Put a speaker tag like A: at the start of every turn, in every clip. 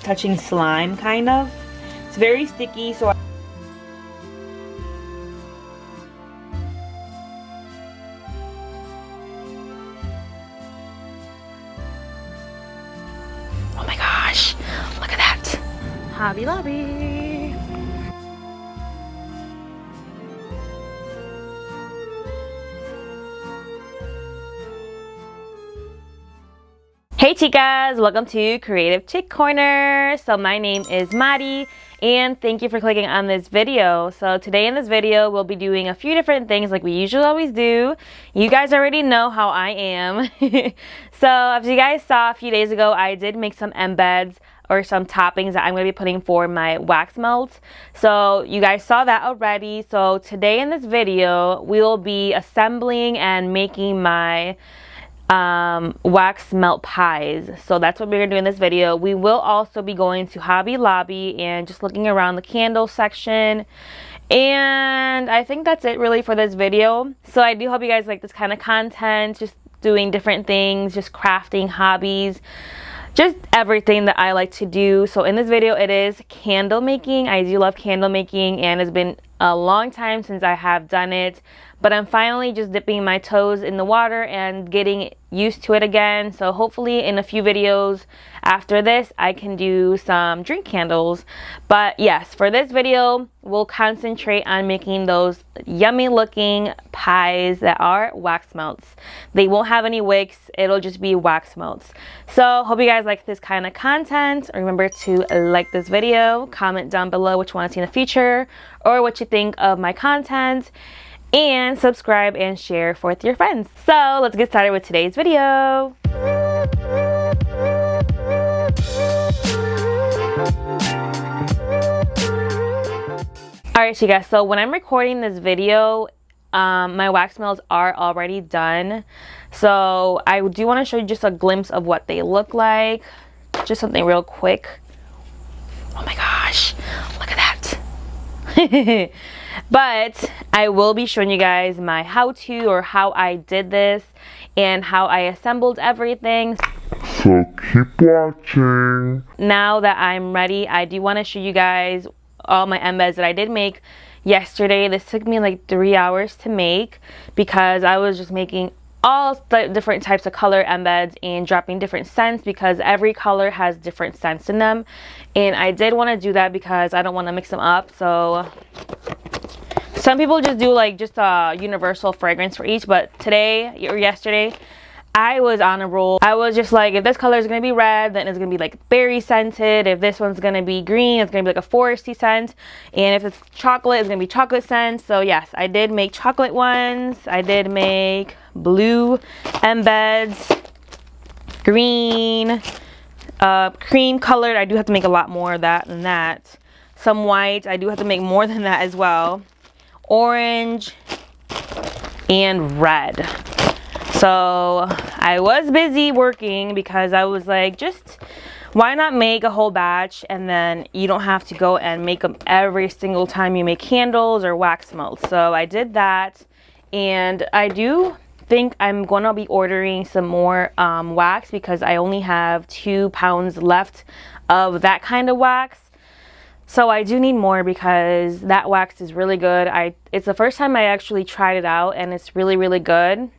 A: touching slime, kind of. It's very sticky, so oh my gosh, look at that. Hobby Lobby. Hey chicas, welcome to Creative Chick Corner. So my name is Mari and thank you for clicking on this video. So today in this video we'll be doing a few different things like we usually always do. You guys already know how I am. So as you guys saw a few days ago, I did make some embeds or some toppings that I'm going to be putting for my wax melts. So you guys saw that already. So today in this video we will be assembling and making my wax melt pies. So that's what we're gonna do in this video. We will also be going to Hobby Lobby and just looking around the candle section, and I think that's it really for this video. So I do hope you guys like this kind of content, just doing different things, just crafting, hobbies, just everything that I like to do. So in this video it is candle making. I do love candle making and it's been a long time since I have done it, but I'm finally just dipping my toes in the water and getting used to it again. So hopefully in a few videos after this I can do some drink candles. But yes, for this video we'll concentrate on making those yummy looking pies that are wax melts. They won't have any wicks, it'll just be wax melts. So hope you guys like this kind of content. Remember to like this video, comment down below what you want to see in the future or what you think of my content, and subscribe and share with your friends. So let's get started with today's video. Alright you guys, so when I'm recording this video, my wax melts are already done. So I do want to show you just a glimpse of what they look like. Just something real quick. Oh my gosh, look at that. But I will be showing you guys my how-to or how I did this and how I assembled everything.
B: So keep watching.
A: Now that I'm ready, I do want to show you guys all my embeds that I did make yesterday. This took me like 3 hours to make because I was just making all the different types of color embeds and dropping different scents because every color has different scents in them, and I did want to do that because I don't want to mix them up. So some people just do like just a universal fragrance for each, but today or yesterday I was on a roll. I was just like, if this color is going to be red, then it's going to be like berry scented. If this one's going to be green, it's going to be like a foresty scent. And if it's chocolate, it's going to be chocolate scent. So yes, I did make chocolate ones. I did make blue embeds, green, cream colored. I do have to make a lot more of that than that. Some white. I do have to make more than that as well. Orange and red. So I was busy working because I was like, just why not make a whole batch and then you don't have to go and make them every single time you make candles or wax melts. So I did that, and I do think I'm gonna be ordering some more wax because I only have 2 pounds left of that kind of wax. So I do need more because that wax is really good. It's the first time I actually tried it out and it's really, really good.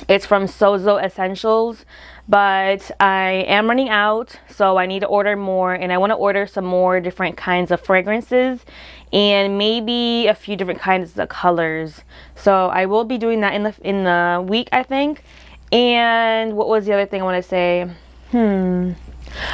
A: It's from Sozo Essentials, but I am running out, so I need to order more, and I want to order some more different kinds of fragrances and maybe a few different kinds of colors. So I will be doing that in the week, I think. And what was the other thing I want to say?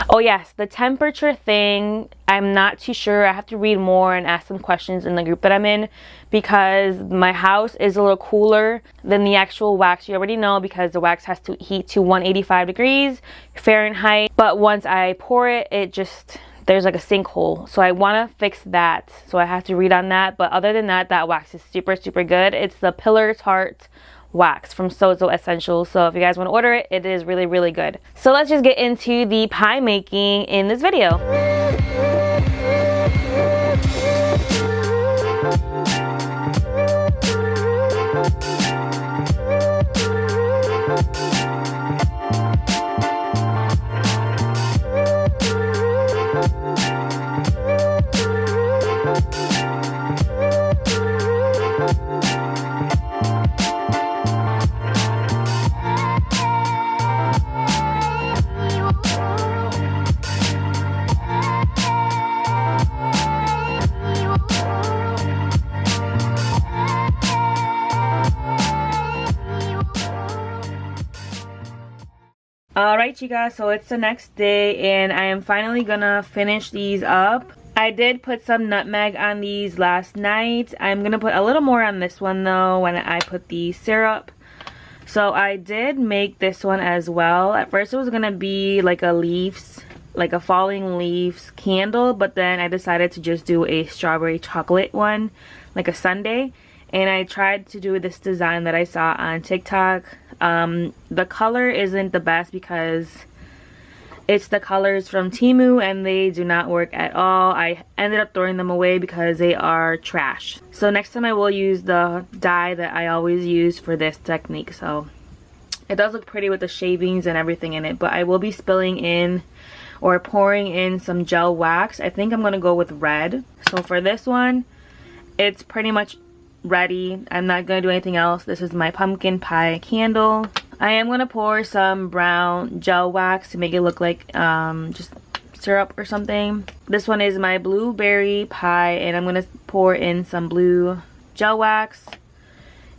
A: Oh yes, the temperature thing, I'm not too sure. I have to read more and ask some questions in the group that I'm in because my house is a little cooler than the actual wax. You already know because the wax has to heat to 185 degrees Fahrenheit. But once I pour it, there's like a sinkhole. So I want to fix that. So I have to read on that. But other than that, that wax is super, super good. It's the Pillar Tart wax from Sozo Essentials. So if you guys want to order it, it is really, really good. So let's just get into the pie making in this video. Alright you guys, so it's the next day and I am finally gonna finish these up. I did put some nutmeg on these last night. I'm gonna put a little more on this one though when I put the syrup. So I did make this one as well. At first it was gonna be like a falling leaves candle, but then I decided to just do a strawberry chocolate one, like a sundae. And I tried to do this design that I saw on TikTok. The color isn't the best because it's the colors from Temu and they do not work at all. I ended up throwing them away because they are trash. So next time I will use the dye that I always use for this technique. So it does look pretty with the shavings and everything in it, but I will be spilling in or pouring in some gel wax. I think I'm gonna go with red. So for this one, it's pretty much ready. I'm not gonna do anything else. This is my pumpkin pie candle. I am gonna pour some brown gel wax to make it look like just syrup or something. This one is my blueberry pie and I'm gonna pour in some blue gel wax.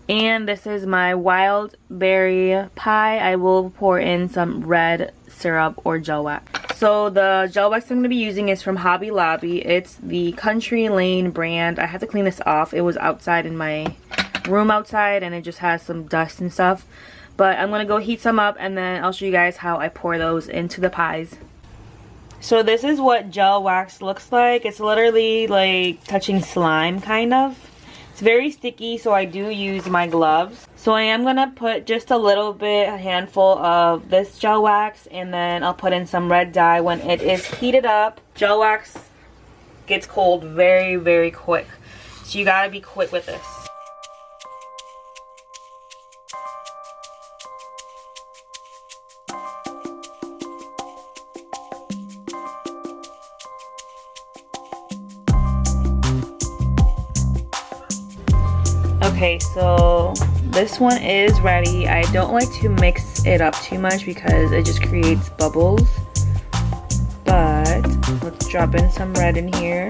A: And this is my wild berry pie. I will pour in some red syrup or gel wax. So the gel wax I'm going to be using is from Hobby Lobby. It's the Country Lane brand. I had to clean this off. It was outside in my room outside and it just has some dust and stuff. But I'm going to go heat some up and then I'll show you guys how I pour those into the pies. So this is what gel wax looks like. It's literally like touching slime kind of. It's very sticky, so I do use my gloves. So I am gonna put just a little bit, a handful of this gel wax, and then I'll put in some red dye. When it is heated up, gel wax gets cold very, very quick. So you gotta be quick with this. Okay, so this one is ready. I don't like to mix it up too much because it just creates bubbles. But let's drop in some red in here.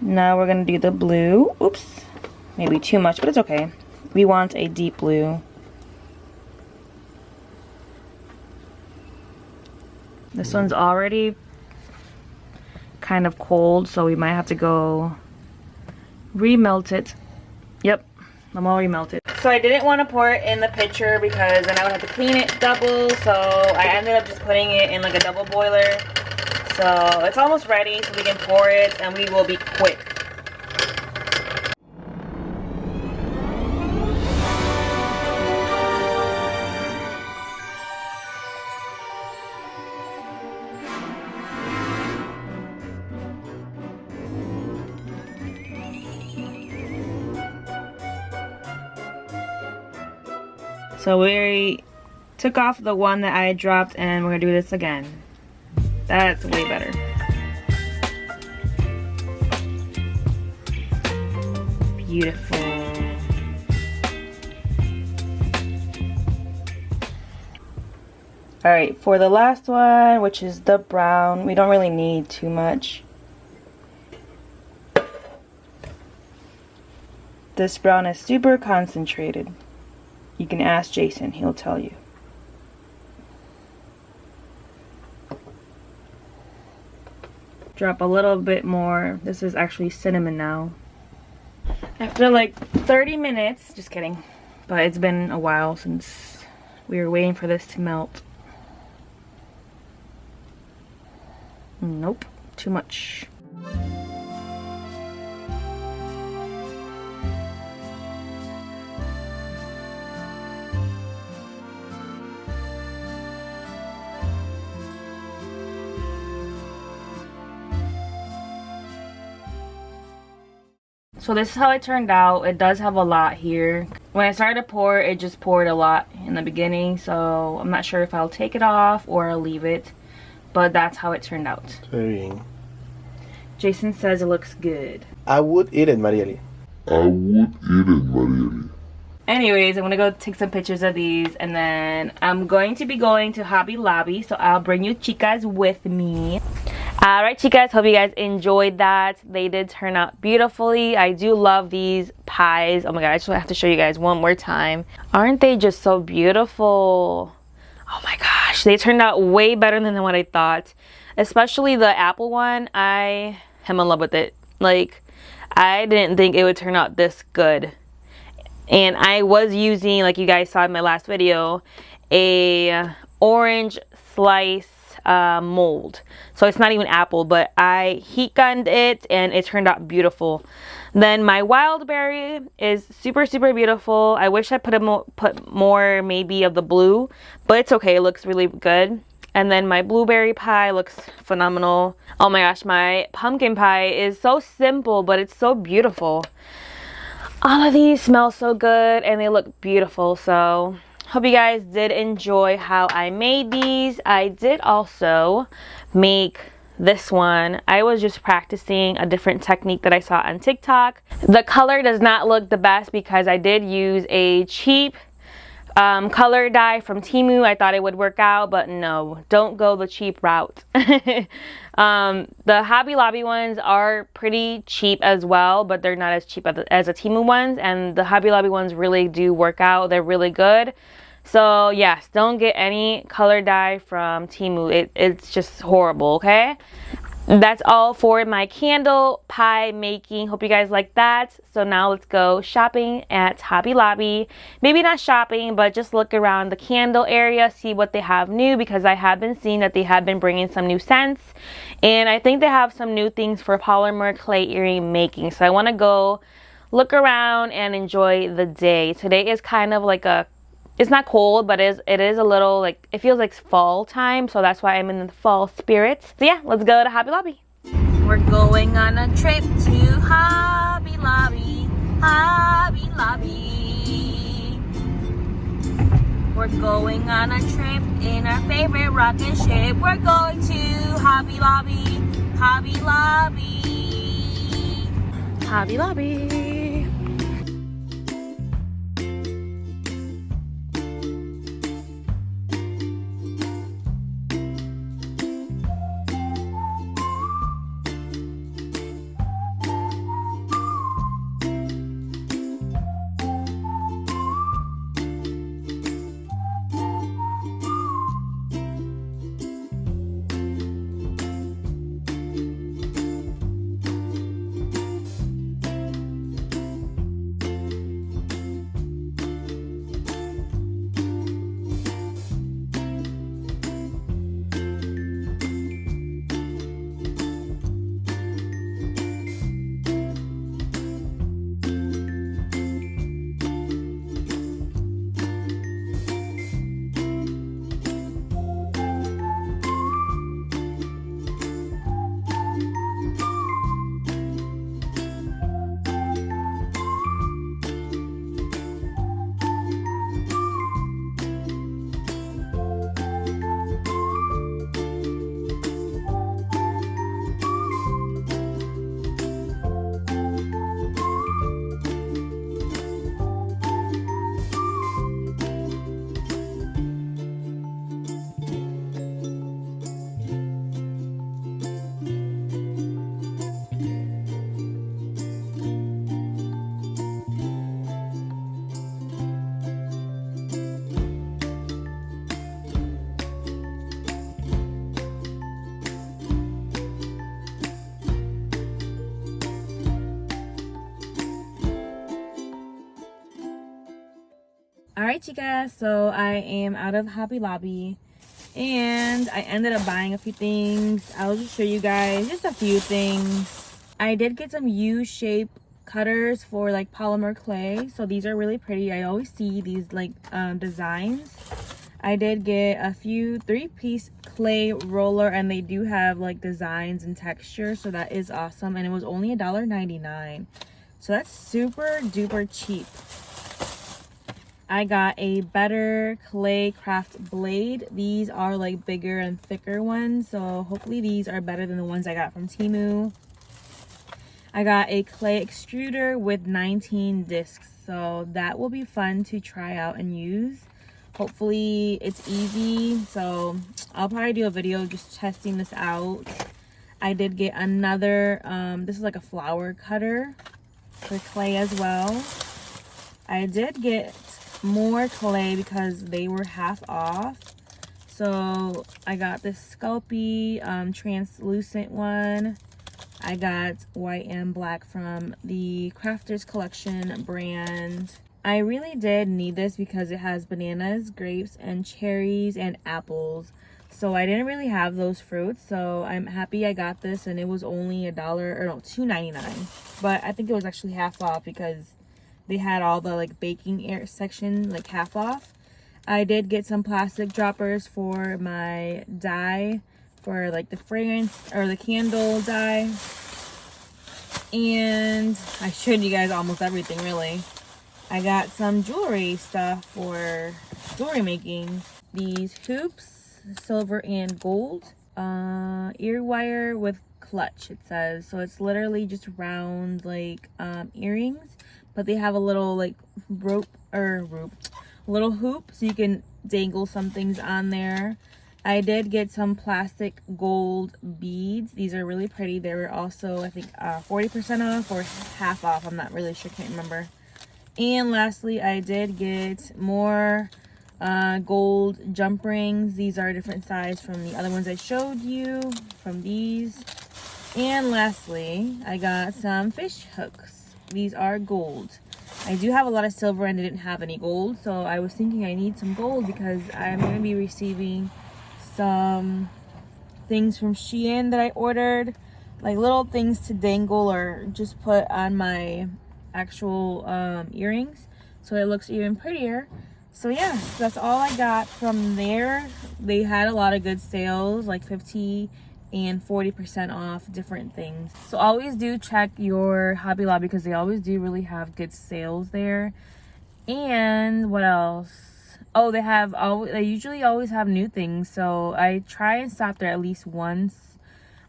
A: Now we're gonna do the blue. Oops, maybe too much, but it's okay. We want a deep blue. This one's already kind of cold, so we might have to go remelt it. Yep, I'm all remelted. So I didn't want to pour it in the pitcher because then I would have to clean it double, so I ended up just putting it in like a double boiler. So it's almost ready, so we can pour it and we will be quick. So we took off the one that I dropped and we're gonna do this again. That's way better. Beautiful. Alright, for the last one, which is the brown, we don't really need too much. This brown is super concentrated. You can ask Jason, he'll tell you. Drop a little bit more. This is actually cinnamon now. After like 30 minutes, just kidding, but it's been a while since we were waiting for this to melt. Nope, too much. So this is how it turned out. It does have a lot here. When I started to pour, it just poured a lot in the beginning, so I'm not sure if I'll take it off or I'll leave it, but that's how it turned out.
C: Very.
A: Jason says it looks good.
C: I would eat it, Marieli.
B: I would eat it, Marieli.
A: Anyways, I'm gonna go take some pictures of these, and then I'm going to be going to Hobby Lobby, so I'll bring you chicas with me. Alright chicas, hope you guys enjoyed that. They did turn out beautifully. I do love these pies. Oh my god, I just have to show you guys one more time. Aren't they just so beautiful? Oh my gosh, they turned out way better than what I thought. Especially the apple one, I am in love with it. Like, I didn't think it would turn out this good. And I was using, like you guys saw in my last video, a orange slice mold, so it's not even apple, but I heat gunned it and it turned out beautiful. Then my wild berry is super beautiful. I wish I put more maybe of the blue, but it's okay, it looks really good. And then my blueberry pie looks phenomenal. Oh my gosh, my pumpkin pie is so simple, but it's so beautiful. All of these smell so good and they look beautiful, so hope you guys did enjoy how I made these. I did also make this one. I was just practicing a different technique that I saw on TikTok. The color does not look the best because I did use a cheap color dye from Temu. I thought it would work out, but no, don't go the cheap route. The Hobby Lobby ones are pretty cheap as well, but they're not as cheap as the Temu ones, and the Hobby Lobby ones really do work out. They're really good. So yes, don't get any color dye from Temu. It's just horrible, okay? That's all for my candle pie making. Hope you guys like that. So now let's go shopping at Hobby Lobby. Maybe not shopping, but just look around the candle area, see what they have new, because I have been seeing that they have been bringing some new scents. And I think they have some new things for polymer clay earring making. So I want to go look around and enjoy the day. Today is kind of like it's not cold, but it is a little, like, it feels like fall time, so that's why I'm in the fall spirit. So yeah, let's go to Hobby Lobby. We're going on a trip to Hobby Lobby, Hobby Lobby. We're going on a trip in our favorite rocket ship. We're going to Hobby Lobby, Hobby Lobby, Hobby Lobby. Alright you guys, so I am out of Hobby Lobby and I ended up buying a few things. I'll just show you guys just a few things. I did get some U-shape cutters for like polymer clay, so these are really pretty. I always see these like designs. I did get a few 3-piece clay roller, and they do have like designs and texture, so that is awesome. And it was only $1.99. So that's super duper cheap. I got a Better Clay Craft blade. These are like bigger and thicker ones, so hopefully these are better than the ones I got from Temu. I got a clay extruder with 19 discs, so that will be fun to try out and use. Hopefully it's easy, so I'll probably do a video just testing this out. I did get another, this is like a flower cutter for clay as well. I did get more clay because they were half off. So I got this Sculpey translucent one. I got white and black from the Crafters Collection brand. I really did need this because it has bananas, grapes, and cherries and apples. So I didn't really have those fruits, so I'm happy I got this, and it was only $2.99. But I think it was actually half off because they had all the like baking air section like half off. I did get some plastic droppers for my dye for like the fragrance or the candle dye. And I showed you guys almost everything really. I got some jewelry stuff for jewelry making. These hoops, silver and gold. Ear wire with clutch, it says. So it's literally just round like earrings, but they have a little like little hoop so you can dangle some things on there. I did get some plastic gold beads. These are really pretty. They were also, I think, 40% off or half off. I'm not really sure, can't remember. And lastly, I did get more gold jump rings. These are a different size from the other ones I showed you, from these. And lastly, I got some fish hooks. These are gold. I do have a lot of silver and I didn't have any gold, so I was thinking I need some gold because I'm going to be receiving some things from Shein that I ordered, like little things to dangle or just put on my actual earrings, so it looks even prettier. So yeah, that's all I got from there. They had a lot of good sales, like 50 and 40% off different things. So always do check your Hobby Lobby because they always do really have good sales there. And what else? Oh, they usually always have new things, so I try and stop there at least once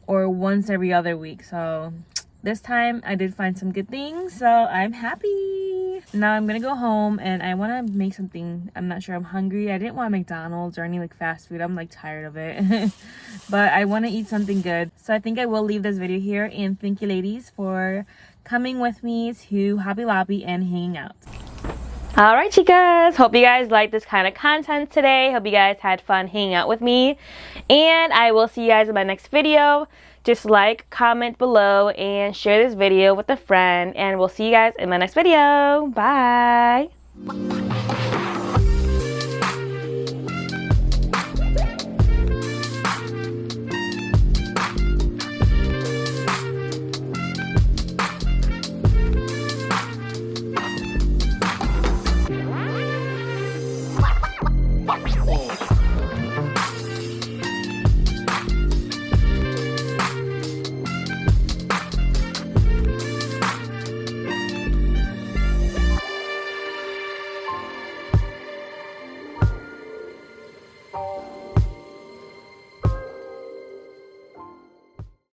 A: or once every other week. So this time I did find some good things, so I'm happy. Now I'm gonna go home and I want to make something. I'm not sure, I'm hungry. I didn't want McDonald's or any like fast food. I'm like tired of it. But I want to eat something good, so I think I will leave this video here. And thank you ladies for coming with me to Hobby Lobby and hanging out. Alright chicas, hope you guys liked this kind of content today. Hope you guys had fun hanging out with me. And I will see you guys in my next video. Just like, comment below, and share this video with a friend. And we'll see you guys in my next video. Bye!